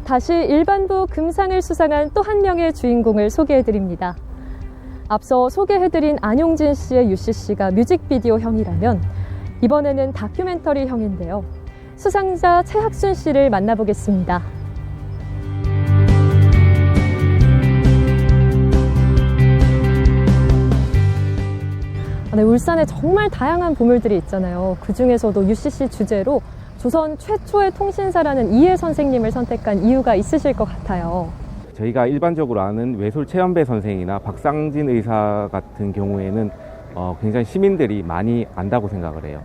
다시 일반부 금상을 수상한 또 한 명의 주인공을 소개해드립니다. 앞서 소개해드린 안용진 씨의 UCC가 뮤직비디오형이라면 이번에는 다큐멘터리형인데요. 수상자 최학순 씨를 만나보겠습니다. 네, 울산에 정말 다양한 보물들이 있잖아요. 그 중에서도 UCC 주제로 조선 최초의 통신사라는 이해 선생님을 선택한 이유가 있으실 것 같아요. 저희가 일반적으로 아는 외솔 최연배 선생이나 박상진 의사 같은 경우에는 굉장히 시민들이 많이 안다고 생각을 해요.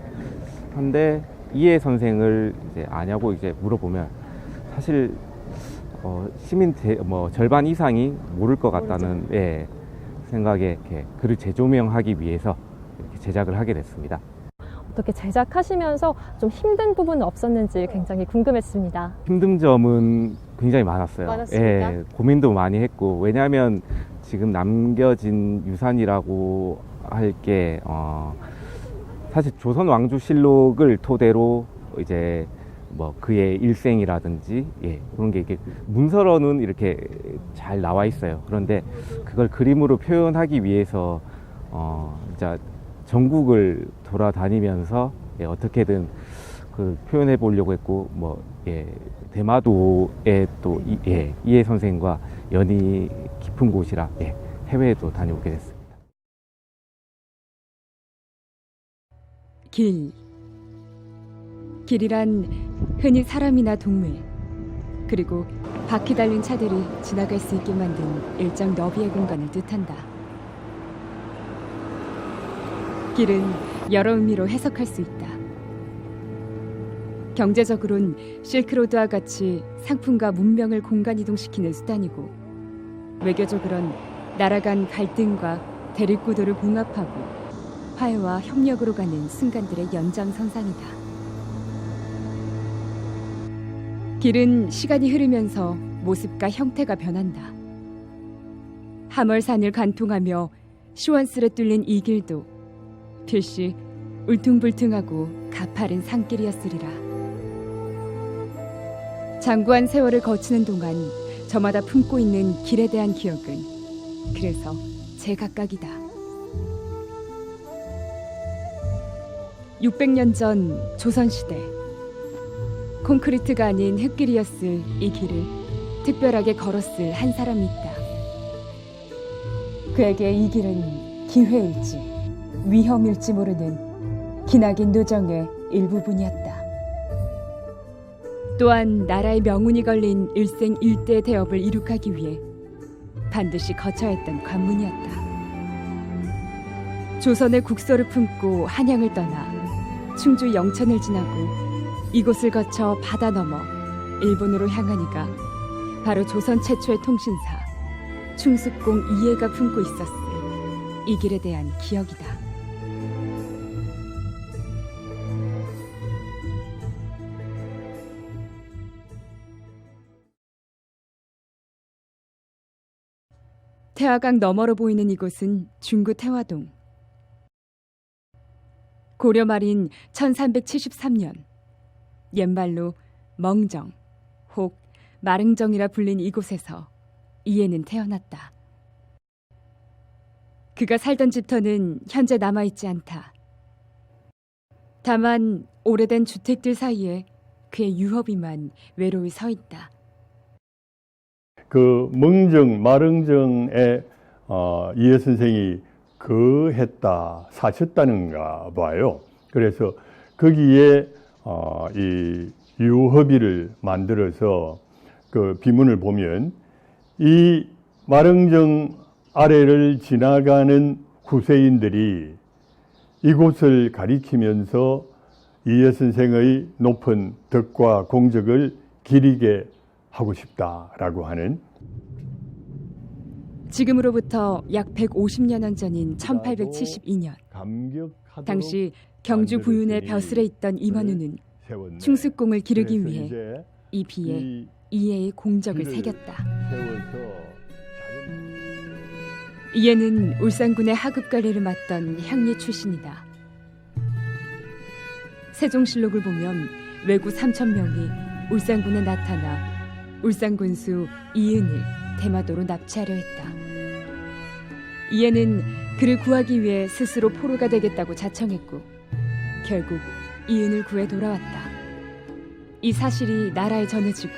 그런데 이해 선생을 이제 아냐고 이제 물어보면 사실 시민 절반 이상이 모를 것 같다는 생각에 이렇게 그를 재조명하기 위해서 이렇게 제작을 하게 됐습니다. 어떻게 제작하시면서 좀 힘든 부분은 없었는지 굉장히 궁금했습니다. 힘든 점은 굉장히 많았어요. 많았습니까? 예, 고민도 많이 했고, 왜냐하면 지금 남겨진 유산이라고 할 게 사실 조선 왕조실록을 토대로 이제 뭐 그의 일생이라든지 그런 게 이렇게 문서로는 이렇게 잘 나와 있어요. 그런데 그걸 그림으로 표현하기 위해서 진짜 전국을 돌아다니면서 어떻게든 그 표현해 보려고 했고, 대마도에 또 이해 선생과 연이 깊은 곳이라 해외에도 다녀오게 됐습니다. 길이란 흔히 사람이나 동물, 그리고 바퀴 달린 차들이 지나갈 수 있게 만든 일정 너비의 공간을 뜻한다. 길은 여러 의미로 해석할 수 있다. 경제적으론 실크로드와 같이 상품과 문명을 공간 이동시키는 수단이고, 외교적으론 나라 간 갈등과 대립구도를 봉합하고 화해와 협력으로 가는 순간들의 연장선상이다. 길은 시간이 흐르면서 모습과 형태가 변한다. 함월산을 관통하며 시원스레 뚫린 이 길도 필시 울퉁불퉁하고 가파른 산길이었으리라. 장구한 세월을 거치는 동안 저마다 품고 있는 길에 대한 기억은 그래서 제각각이다. 600년 전 조선시대, 콘크리트가 아닌 흙길이었을 이 길을 특별하게 걸었을 한 사람이 있다. 그에게 이 길은 기회일지 위험일지 모르는 기나긴 누정의 일부분이었다. 또한 나라의 명운이 걸린 일생일대의 대업을 이룩하기 위해 반드시 거쳐야 했던 관문이었다. 조선의 국서를 품고 한양을 떠나 충주 영천을 지나고 이곳을 거쳐 바다 넘어 일본으로 향하니가 바로 조선 최초의 통신사 충숙공 이해가 품고 있었을 이 길에 대한 기억이다. 태화강 너머로 보이는 이곳은 중구 태화동. 고려 말인 1373년 옛말로 멍정, 혹 마릉정이라 불린 이곳에서 이해는 태어났다. 그가 살던 집터는 현재 남아있지 않다. 다만 오래된 주택들 사이에 그의 유허비만 외로이 서 있다. 그 멍정, 마릉정에 이해 선생이 거했다, 사셨다는가 봐요. 그래서 거기에 이 유허비를 만들어서 그 비문을 보면 이 마릉정 아래를 지나가는 후세인들이 이곳을 가리키면서 이해 선생의 높은 덕과 공적을 기리게 하고 싶다라고 하는, 지금으로부터 약 150년 전인 1872년 당시 경주 부윤의 벼슬에 있던 임원우는 충숙공을 기르기 위해 이 비에 이해의 공적을 새겼다. 이해는 울산군의 하급관리를 맡던 향리 출신이다. 세종실록을 보면 왜구 3,000명이 울산군에 나타나 울산 군수 이은을 대마도로 납치하려 했다. 이에는 그를 구하기 위해 스스로 포로가 되겠다고 자청했고 결국 이은을 구해 돌아왔다. 이 사실이 나라에 전해지고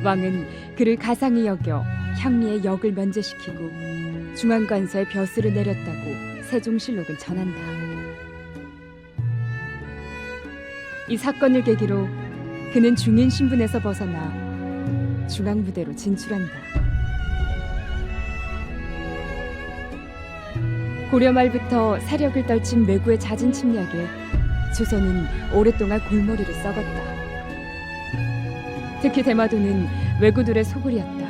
왕은 그를 가상히 여겨 향리의 역을 면제시키고 중앙관서에 벼슬을 내렸다고 세종실록은 전한다. 이 사건을 계기로 그는 중인 신분에서 벗어나 중앙부대로 진출한다. 고려 말부터 사력을 떨친 왜구의 잦은 침략에 조선은 오랫동안 골머리를 썩었다. 특히 대마도는 왜구들의 소굴이었다.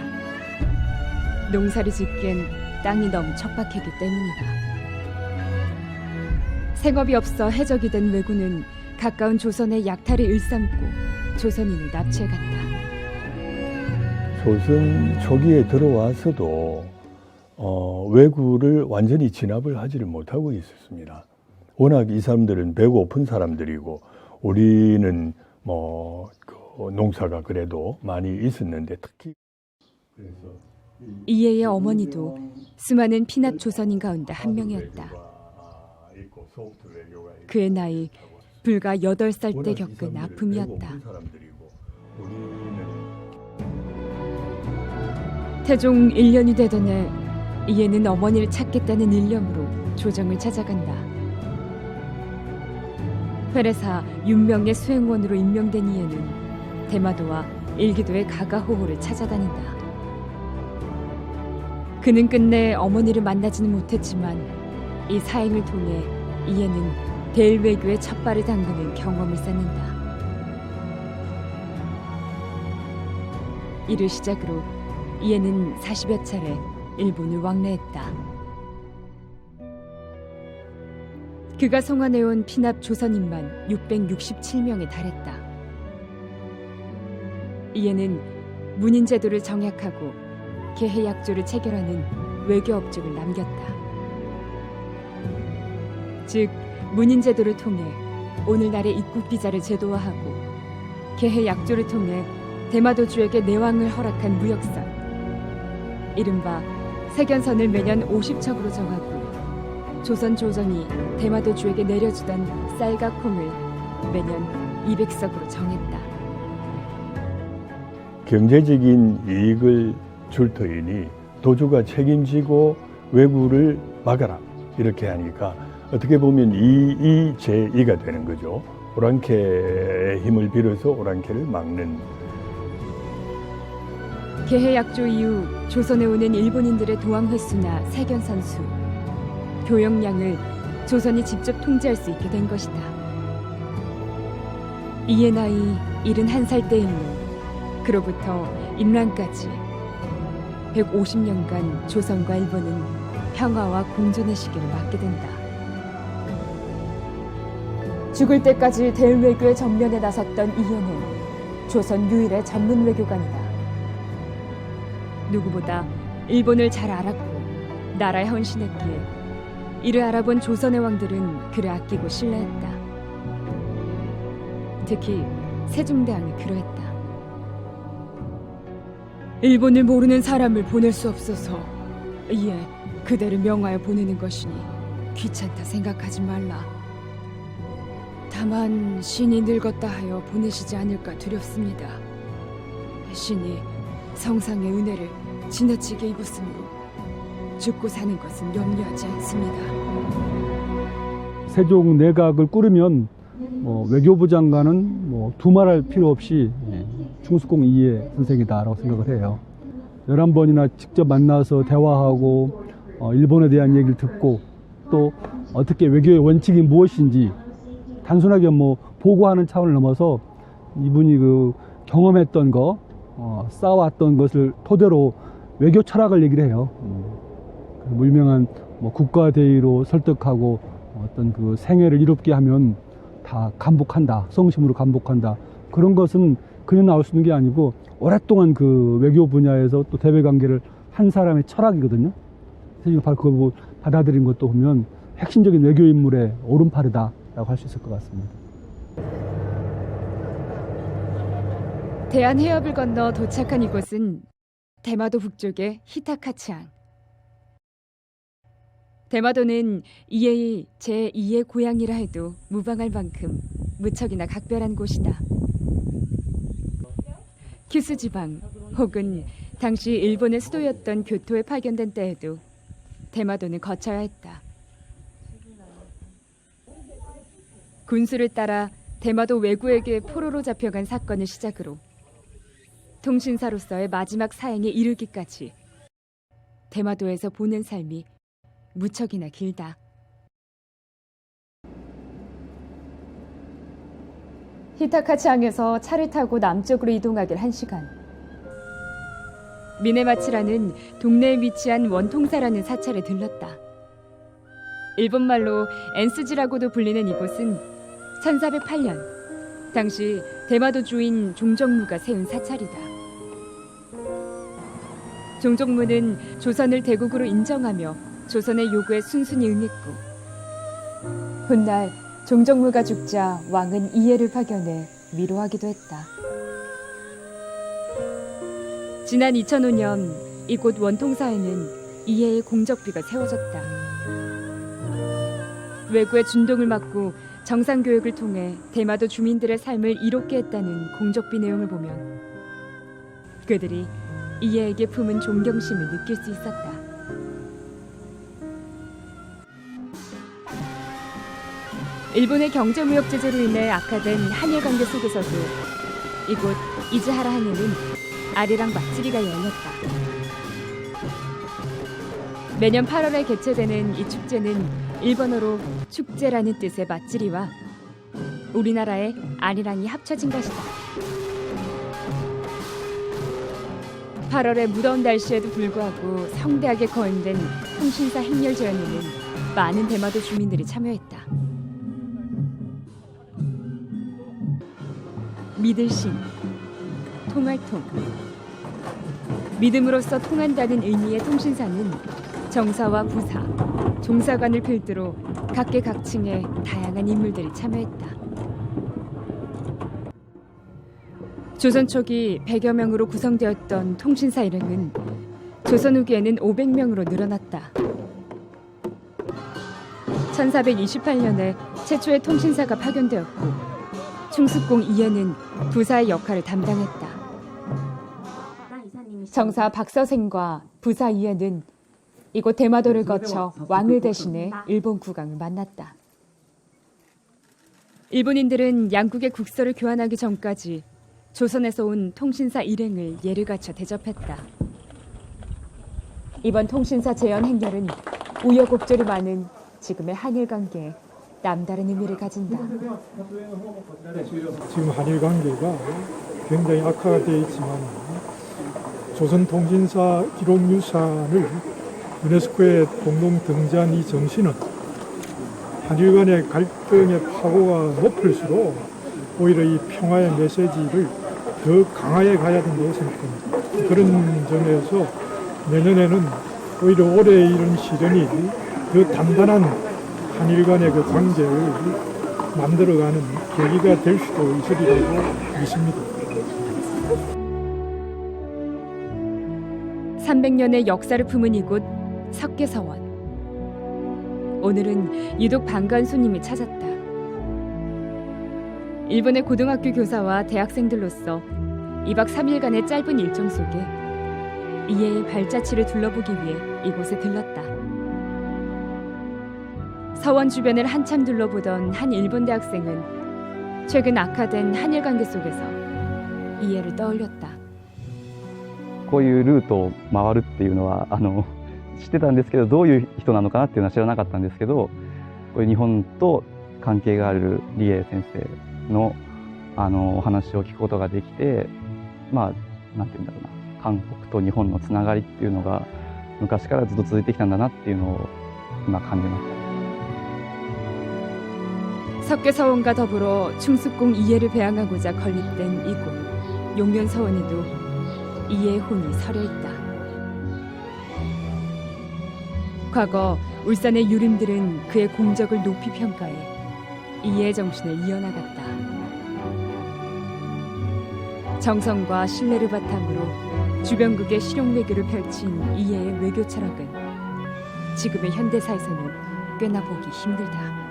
농사를 짓기엔 땅이 너무 척박했기 때문이다. 생업이 없어 해적이 된 왜구는 가까운 조선의 약탈을 일삼고 조선인을 납치해갔다. 조선 초기에 들어와서도 왜구를 완전히 진압을 하지를 못하고 있었습니다. 워낙 이 사람들은 배고픈 사람들이고 우리는 농사가 그래도 많이 있었는데 특히 이해의 어머니도 수많은 피납 조선인 가운데 한 명이었다. 그의 나이 불과 8살 때 겪은 아픔이었다. 태종 1년이 되던 해 이해는 어머니를 찾겠다는 일념으로 조정을 찾아간다. 회례사 윤명의 수행원으로 임명된 이해는 대마도와 일기도의 가가호호를 찾아다닌다. 그는 끝내 어머니를 만나지는 못했지만 이 사행을 통해 이해는 대일외교의 첫 발을 담그는 경험을 쌓는다. 이를 시작으로 이해는 40여 차례 일본을 왕래했다. 그가 송환해온 피납 조선인만 667명에 달했다. 이해는 문인제도를 정약하고 개해약조를 체결하는 외교업적을 남겼다. 즉 문인제도를 통해 오늘날의 입국비자를 제도화하고 개해약조를 통해 대마도주에게 내왕을 허락한 무역선, 이른바 세견선을 매년 50척으로 정하고 조선 조정이 대마도주에게 내려주던 쌀과 콩을 매년 200석으로 정했다. 경제적인 이익을 줄 터이니 도주가 책임지고 왜구를 막아라 이렇게 하니까 어떻게 보면 이 제2가 되는 거죠. 오랑캐의 힘을 빌어서 오랑캐를 막는. 개해약조 이후 조선에 오는 일본인들의 도항 횟수나 세견선 수, 교역량을 조선이 직접 통제할 수 있게 된 것이다. 이의 나이 71살 때이므로 그로부터 임란까지 150년간 조선과 일본은 평화와 공존의 시기를 맞게 된다. 죽을 때까지 대일외교의 전면에 나섰던 이해는 조선 유일의 전문 외교관이다. 누구보다 일본을 잘 알았고 나라에 헌신했기에 이를 알아본 조선의 왕들은 그를 아끼고 신뢰했다. 특히 세종대왕이 그러했다. 일본을 모르는 사람을 보낼 수 없어서 이에 그대를 명하여 보내는 것이니 귀찮다 생각하지 말라. 다만 신이 늙었다 하여 보내시지 않을까 두렵습니다. 신이 성상의 은혜를 지나치게 입었으므로 죽고 사는 것은 염려하지 않습니다. 세종 내각을 꾸리면 외교부 장관은 두말할 필요 없이 충수공 이해 선생이다라고 생각을 해요. 11번이나 직접 만나서 대화하고 일본에 대한 얘기를 듣고 또 어떻게 외교의 원칙이 무엇인지 단순하게 보고하는 차원을 넘어서 이분이 그 경험했던 거, 쌓아왔던 것을 토대로 외교 철학을 얘기를 해요. 유명한 국가 대의로 설득하고 어떤 그 생애를 이롭게 하면 다 감복한다, 성심으로 감복한다. 그런 것은 그냥 나올 수 있는 게 아니고 오랫동안 그 외교 분야에서 또 대외 관계를 한 사람의 철학이거든요. 그래서 바로 그걸 받아들인 것도 보면 핵심적인 외교 인물의 오른팔이다라고 할 수 있을 것 같습니다. 대한해협을 건너 도착한 이곳은 대마도 북쪽의 히타카츠항. 대마도는 이에이 제2의 고향이라 해도 무방할 만큼 무척이나 각별한 곳이다. 큐슈 지방 혹은 당시 일본의 수도였던 교토에 파견된 때에도 대마도는 거쳐야 했다. 군수를 따라 대마도 왜구에게 포로로 잡혀간 사건을 시작으로 통신사로서의 마지막 사행에 이르기까지 대마도에서 보낸 삶이 무척이나 길다. 히타카츠항에서 차를 타고 남쪽으로 이동하길 1시간. 미네마치라는 동네에 위치한 원통사라는 사찰에 들렀다. 일본말로 엔스지라고도 불리는 이곳은 1408년 당시 대마도 주인 종정무가 세운 사찰이다. 종정무는 조선을 대국으로 인정하며 조선의 요구에 순순히 응했고, 훗날 종정무가 죽자 왕은 이해를 파견해 위로하기도 했다. 지난 2005년 이곳 원통사에는 이해의 공적비가 세워졌다. 왜구의 준동을 막고 정상교육을 통해 대마도 주민들의 삶을 이롭게 했다는 공적비 내용을 보면 그들이 이해에게 품은 존경심을 느낄 수 있었다. 일본의 경제무역 제재로 인해 악화된 한일 관계 속에서도 이곳 이즈하라항에는 아리랑 맛지리가 열렸다. 매년 8월에 개최되는 이 축제는 일본어로 축제라는 뜻의 맛지리와 우리나라의 아리랑이 합쳐진 것이다. 8월의 무더운 날씨에도 불구하고 성대하게 거행된 통신사 행렬 제연에는 많은 대마도 주민들이 참여했다. 믿을 신, 통할 통. 믿음으로써 통한다는 의미의 통신사는 정사와 부사, 종사관을 필두로 각계각층의 다양한 인물들이 참여했다. 조선 초기 100여 명으로 구성되었던 통신사 일행은 조선 후기에는 500명으로 늘어났다. 1428년에 최초의 통신사가 파견되었고 충숙공 이해는 부사의 역할을 담당했다. 정사 박서생과 부사 이해는 이곳 대마도를 거쳐 왕을 대신해 일본 국왕을 만났다. 일본인들은 양국의 국서를 교환하기 전까지 조선에서 온 통신사 일행을 예를 갖춰 대접했다. 이번 통신사 재연 행렬은 우여곡절이 많은 지금의 한일 관계에 남다른 의미를 가진다. 지금 한일 관계가 굉장히 악화가 되어 있지만 조선 통신사 기록 유산을 유네스코에 공동 등재한 이 정신은 한일 간의 갈등의 파고가 높을수록 오히려 이 평화의 메시지를 더 강하게 가야 된다고 생각합니다. 그런 점에서 내년에는 오히려 올해 이런 시련이 더 단단한 한일 간의 그 관계를 만들어가는 계기가 될 수도 있으리라고 믿습니다. 300년의 역사를 품은 이곳 석계서원. 오늘은 유독 반가운 손님이 찾았다. 일본의 고등학교 교사와 대학생들로서 2박 3일간의 짧은 일정 속에 이해의 발자취를 둘러보기 위해 이곳에 들렀다. 서원 주변을 한참 둘러보던 한 일본 대학생은 최근 악화된 한일 관계 속에서 이해를 떠올렸다. こういうルートを回るっていうのは知ってたんですけど、どういう人なのかなっていうのは知らなかったんですけど、こういう日本と関係がある李鋭先生のお話を聞くことができて、まあなんていうんだろうな、韓国と日本のつながりっていうのが昔からずっと続いてきたんだなっていうのを今感じました。 석계서원과 더불어 충숙공 이해를 배양하고자 건립된 이곳 용면서원에도 이해의 혼이 서려 있다. 과거 울산의 유림들은 그의 공적을 높이 평가해 이해의 정신을 이어나갔다. 정성과 신뢰를 바탕으로 주변국의 실용 외교를 펼친 이해의 외교 철학은 지금의 현대사에서는 꽤나 보기 힘들다.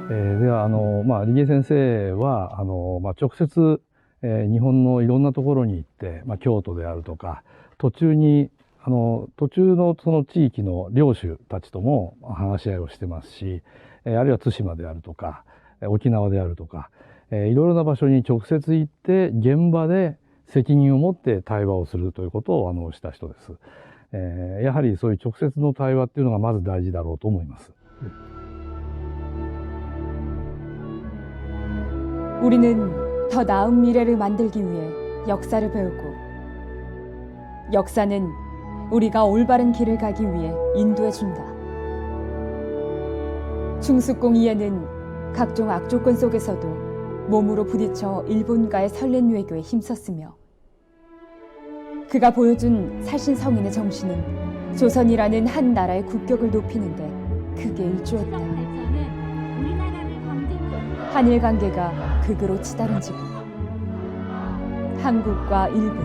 では入江先生は直接、日本のいろんなところに行って、京都であるとか途中のその地域の領主たちとも話し合いをしてますし、あるいは対馬であるとか沖縄であるとか、いろいろな場所に直接行って現場で責任を持って対話をするということをした人です。やはりそういう直接の対話っていうのがまず大事だろうと思います。 우리는 더 나은 미래를 만들기 위해 역사를 배우고 역사는 우리가 올바른 길을 가기 위해 인도해준다. 충숙공 이해는 각종 악조건 속에서도 몸으로 부딪혀 일본과의 설렌 외교에 힘썼으며 그가 보여준 살신성인의 정신은 조선이라는 한 나라의 국격을 높이는데 크게 일조했다. 한일 관계가 극으로 치달은 지금 한국과 일본,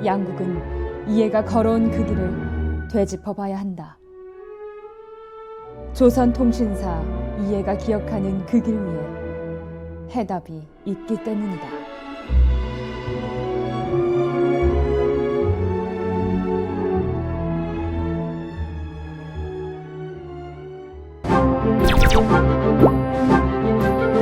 양국은 이해가 걸어온 그 길을 되짚어봐야 한다. 조선통신사 이해가 기억하는 그 길 위에 해답이 있기 때문이다.